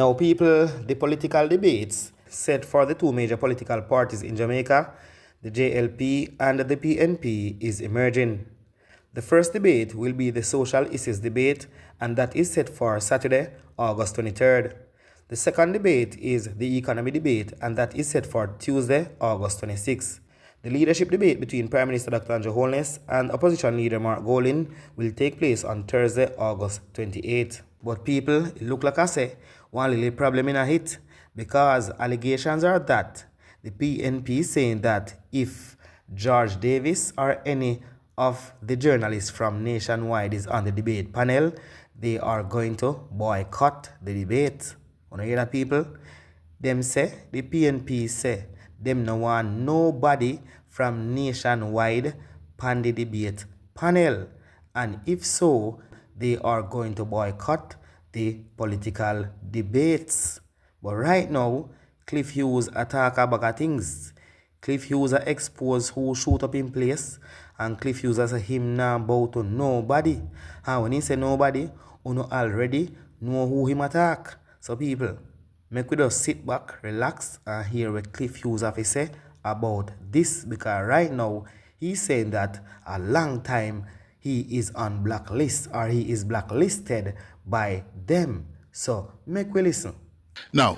Now, people, the political debates set for the two major political parties in Jamaica, the JLP and the PNP, is emerging. The first debate will be the social issues debate, and that is set for Saturday, August 23rd. The second debate is the economy debate, and that is set for Tuesday, August 26th. The leadership debate between Prime Minister Dr. Andrew Holness and opposition leader Mark Golin will take place on Thursday, August 28th. But people, it look like I say, one little problem in a hit, because allegations are that the PNP is saying that if George Davis or any of the journalists from Nationwide is on the debate panel, they are going to boycott the debate. Wanna hear that, people? Them say, the PNP say, them no want nobody from Nationwide pan the debate panel. And if so, they are going to boycott the political debates. But right now, Cliff Hughes attack about things. Cliff Hughes expose who shoot up in place, and Cliff Hughes say him now bow to nobody. And when he say nobody, you know already know who him attack. So people, make we just sit back, relax, and hear what Cliff Hughes have to say about this, because right now he's saying that a long time he is on blacklist, or he is blacklisted by them. So make we listen. Now,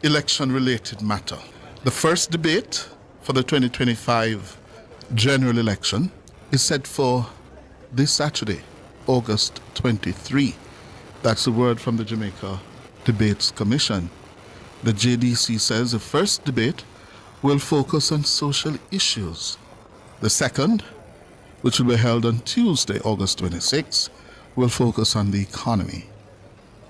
election-related matter. The first debate for the 2025 general election is set for this Saturday, August 23. That's the word from the Jamaica Debates Commission. The JDC says the first debate will focus on social issues. The second, which will be held on Tuesday, August 26, will focus on the economy.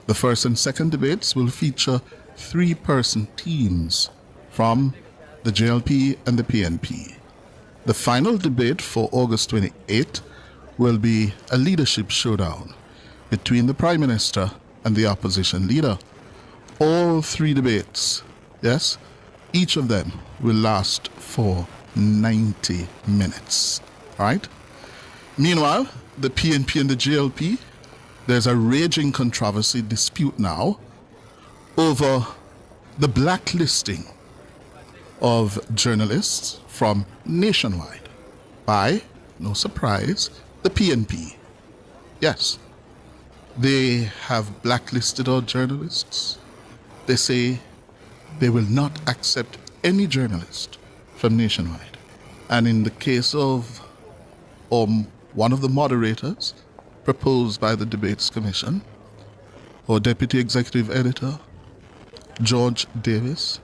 The first and second debates will feature three-person teams from the JLP and the PNP. The final debate for August 28 will be a leadership showdown between the Prime Minister and the opposition leader. All three debates, yes, each of them will last for 90 minutes, all right? Meanwhile, the PNP and the JLP, there's a raging controversy dispute now over the blacklisting of journalists from Nationwide by, no surprise, the PNP. Yes, they have blacklisted our journalists. They say they will not accept any journalist from Nationwide. And in the case of one of the moderators proposed by the Debates Commission, or Deputy Executive Editor, George Davis,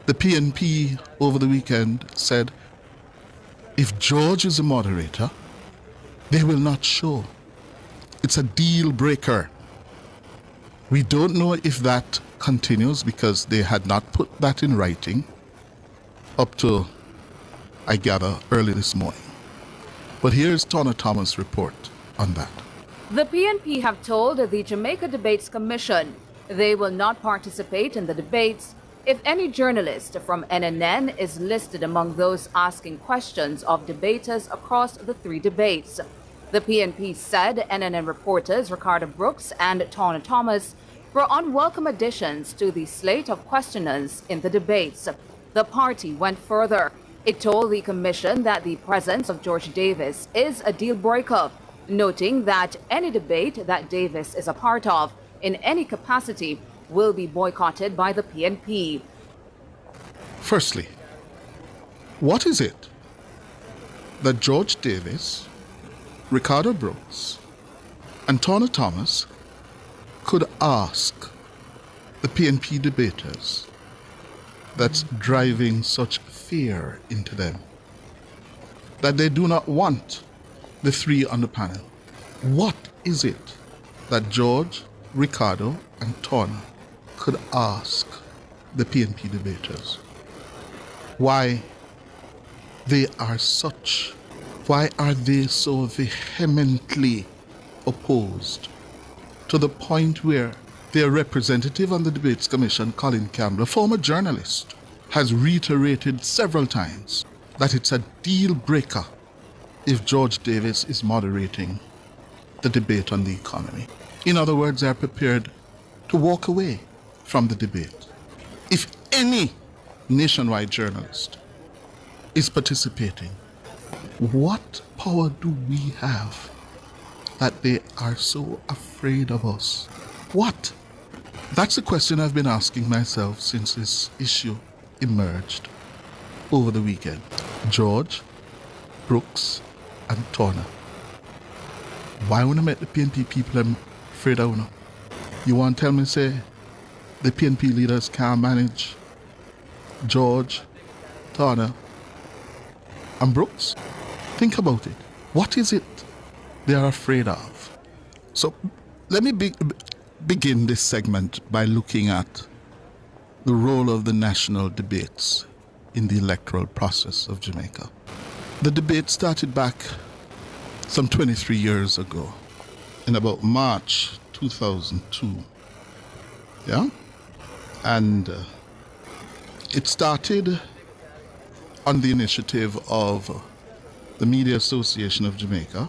the PNP over the weekend said, if George is a moderator, they will not show. It's a deal breaker. We don't know if that continues because they had not put that in writing up to, I gather, early this morning. But here's Tonna Thomas' report on that. The PNP have told the Jamaica Debates Commission they will not participate in the debates if any journalist from NNN is listed among those asking questions of debaters across the three debates. The PNP said NNN reporters Ricardo Brooks and Tonna Thomas were unwelcome additions to the slate of questioners in the debates. The party went further. It told the commission that the presence of George Davis is a deal breaker, noting that any debate that Davis is a part of in any capacity will be boycotted by the PNP. Firstly, what is it that George Davis, Ricardo Brooks, and Tonna Thomas could ask the PNP debaters that's driving such fear into them, that they do not want the three on the panel? What is it that George, Ricardo, and Tonna could ask the PNP debaters? Why are they so vehemently opposed to the point where their representative on the Debates Commission, Colin Campbell, a former journalist, has reiterated several times that it's a deal breaker if George Davis is moderating the debate on the economy. In other words, they're prepared to walk away from the debate. If any nationwide journalist is participating, what power do we have that they are so afraid of us? What? That's the question I've been asking myself since this issue emerged over the weekend. George, Brooks, and Turner. Why wanna make the PNP people afraid of you? You want to tell me, say, the PNP leaders can't manage George, Turner, and Brooks? Think about it. What is it they are afraid of? So let me begin this segment by looking at the role of the national debates in the electoral process of Jamaica. The debate started back some 23 years ago, in about March 2002. Yeah? And it started on the initiative of the Media Association of Jamaica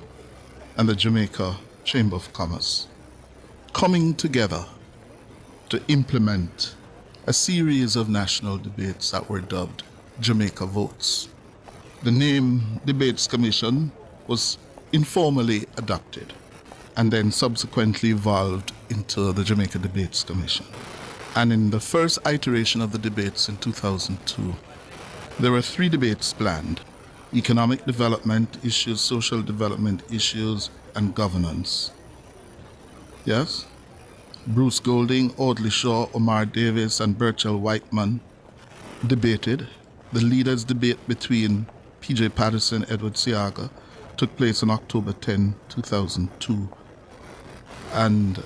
and the Jamaica Chamber of Commerce coming together to implement a series of national debates that were dubbed Jamaica Votes. The name Debates Commission was informally adopted and then subsequently evolved into the Jamaica Debates Commission. And in the first iteration of the debates in 2002, there were 3 debates planned: economic development issues, social development issues, and governance. Yes? Bruce Golding, Audley Shaw, Omar Davis, and Burchell Whiteman debated. The leaders' debate between P.J. Patterson and Edward Siaga took place on October 10, 2002. And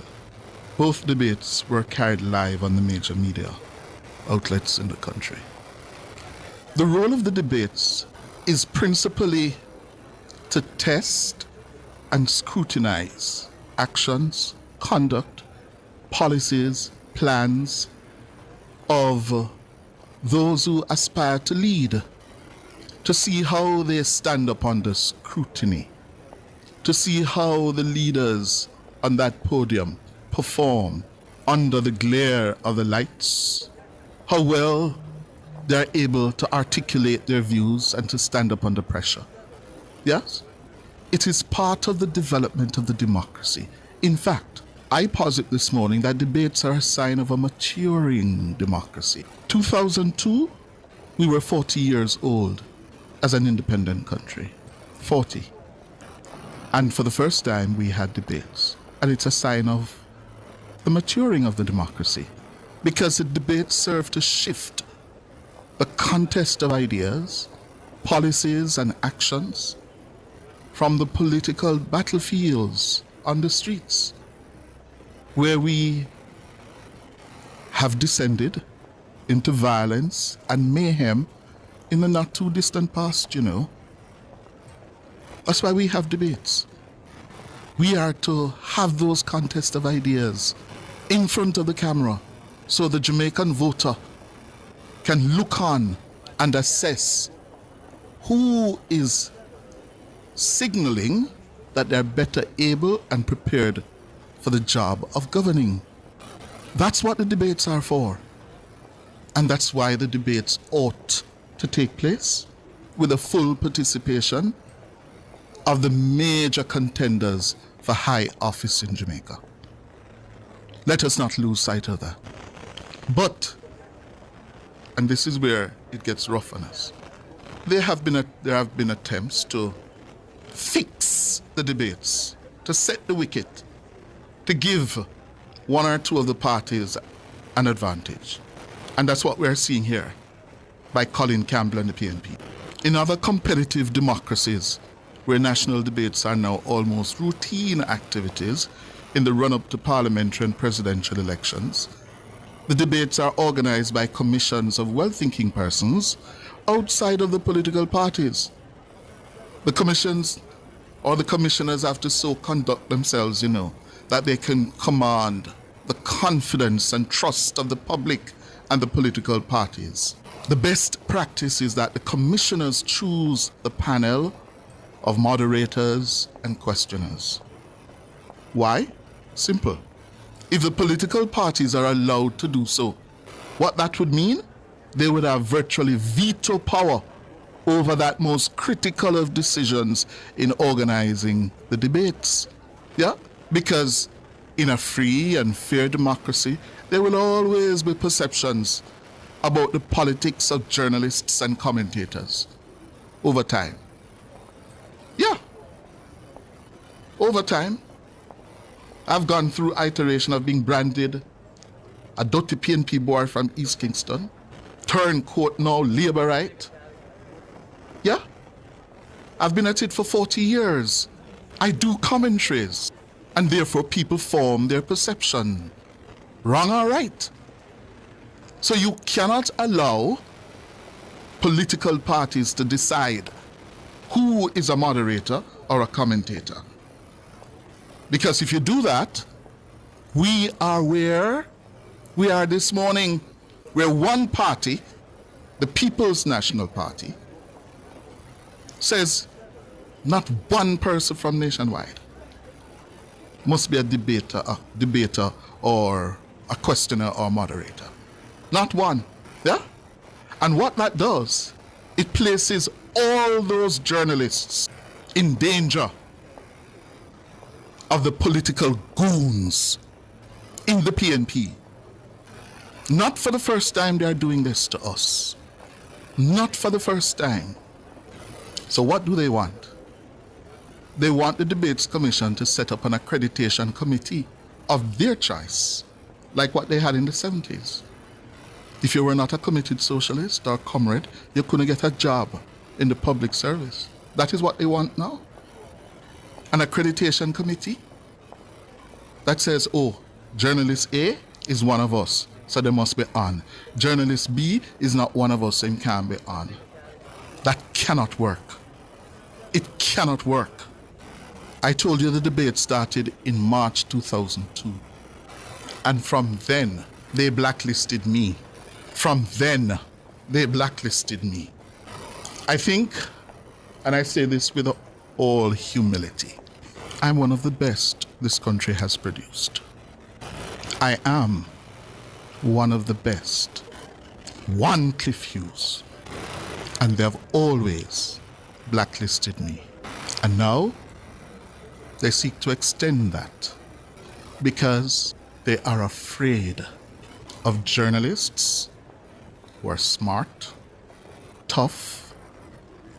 both debates were carried live on the major media outlets in the country. The role of the debates is principally to test and scrutinize actions, conduct, policies, plans of those who aspire to lead, to see how they stand up under scrutiny, to see how the leaders on that podium perform under the glare of the lights, how well they're able to articulate their views and to stand up under pressure. Yes? It is part of the development of the democracy. In fact, I posit this morning that debates are a sign of a maturing democracy. 2002, we were 40 years old as an independent country. 40. And for the first time, we had debates. And it's a sign of the maturing of the democracy, because the debates serve to shift the contest of ideas, policies, and actions from the political battlefields on the streets, where we have descended into violence and mayhem in the not too distant past, you know. That's why we have debates. We are to have those contests of ideas in front of the camera so the Jamaican voter can look on and assess who is signaling that they're better able and prepared for the job of governing. That's what the debates are for. And that's why the debates ought to take place with the full participation of the major contenders for high office in Jamaica. Let us not lose sight of that. But, and this is where it gets rough on us, there have been attempts to fix the debates, to set the wicket, to give one or two of the parties an advantage. And that's what we're seeing here by Colin Campbell and the PNP. In other competitive democracies, where national debates are now almost routine activities in the run-up to parliamentary and presidential elections, the debates are organized by commissions of well-thinking persons outside of the political parties. The commissions or the commissioners have to so conduct themselves, you know, that they can command the confidence and trust of the public and the political parties. The best practice is that the commissioners choose the panel of moderators and questioners. Why? Simple. if the political parties are allowed to do so, what that would mean, they would have virtually veto power over that most critical of decisions in organizing the debates. Yeah? Because in a free and fair democracy, there will always be perceptions about the politics of journalists and commentators over time. Yeah. Over time, I've gone through iteration of being branded a dirty PNP boy from East Kingston, turncoat now, Labourite. Yeah. I've been at it for 40 years. I do commentaries, and therefore people form their perception, wrong or right. So you cannot allow political parties to decide who is a moderator or a commentator. Because if you do that, we are where we are this morning, where one party, the People's National Party, says not one person from Nationwide must be a debater or a questioner or moderator. Not one. Yeah? And what that does, it places all those journalists in danger of the political goons in the PNP. Not for the first time they are doing this to us. Not for the first time. So what do they want? They want the Debates Commission to set up an accreditation committee of their choice, like what they had in the 70s. If you were not a committed socialist or comrade, you couldn't get a job in the public service. That is what they want now. An accreditation committee that says, oh, journalist A is one of us, so they must be on. Journalist B is not one of us, so he can't be on. That cannot work. It cannot work. I told you the debate started in March 2002. And from then, they blacklisted me. From then, they blacklisted me. I think, and I say this with all humility, I'm one of the best this country has produced. I am one of the best. One Cliff Hughes. And they have always blacklisted me. And now, they seek to extend that because they are afraid of journalists who are smart, tough,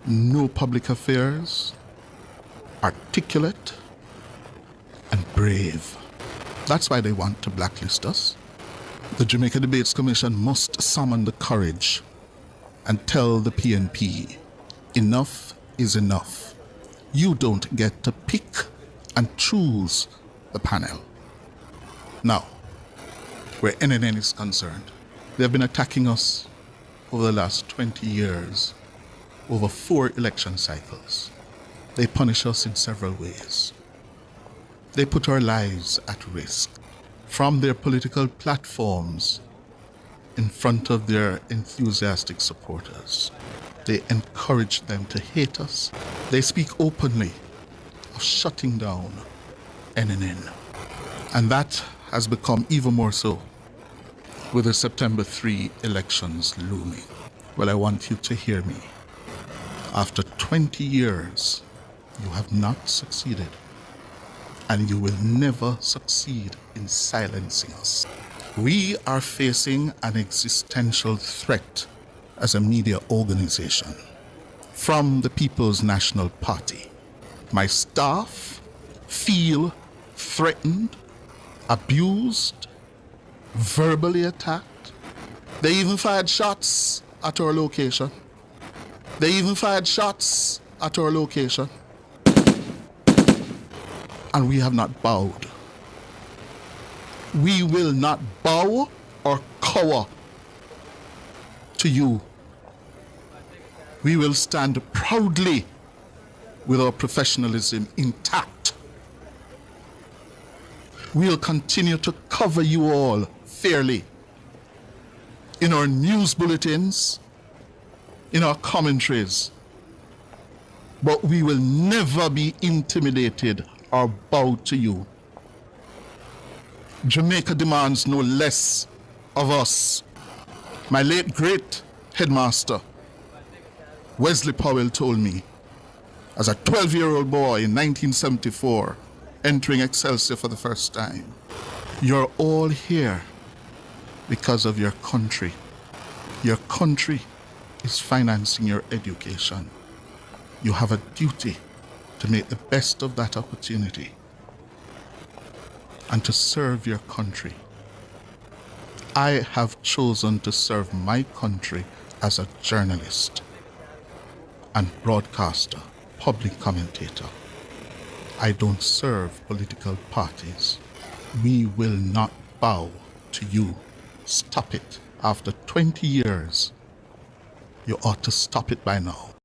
know public affairs, articulate, and brave. That's why they want to blacklist us. The Jamaica Debates Commission must summon the courage and tell the PNP, enough is enough. You don't get to pick and choose the panel. Now, where NNN is concerned, they have been attacking us over the last 20 years, over 4 election cycles. They punish us in several ways. They put our lives at risk from their political platforms in front of their enthusiastic supporters. They encourage them to hate us. They speak openly of shutting down NNN. And that has become even more so with the September 3 elections looming. Well, I want you to hear me. After 20 years, you have not succeeded. And you will never succeed in silencing us. We are facing an existential threat as a media organization from the People's National Party. My staff feel threatened, abused, verbally attacked. They even fired shots at our location. And we have not bowed. We will not bow or cower to you. We will stand proudly with our professionalism intact. We'll continue to cover you all fairly in our news bulletins, in our commentaries. But we will never be intimidated or bow to you. Jamaica demands no less of us. My late great headmaster, Wesley Powell, told me, as a 12-year-old boy in 1974, entering Excelsior for the first time, you're all here because of your country. Your country is financing your education. You have a duty to make the best of that opportunity and to serve your country. I have chosen to serve my country as a journalist and broadcaster, public commentator. I don't serve political parties. We will not bow to you. Stop it. After 20 years, you ought to stop it by now.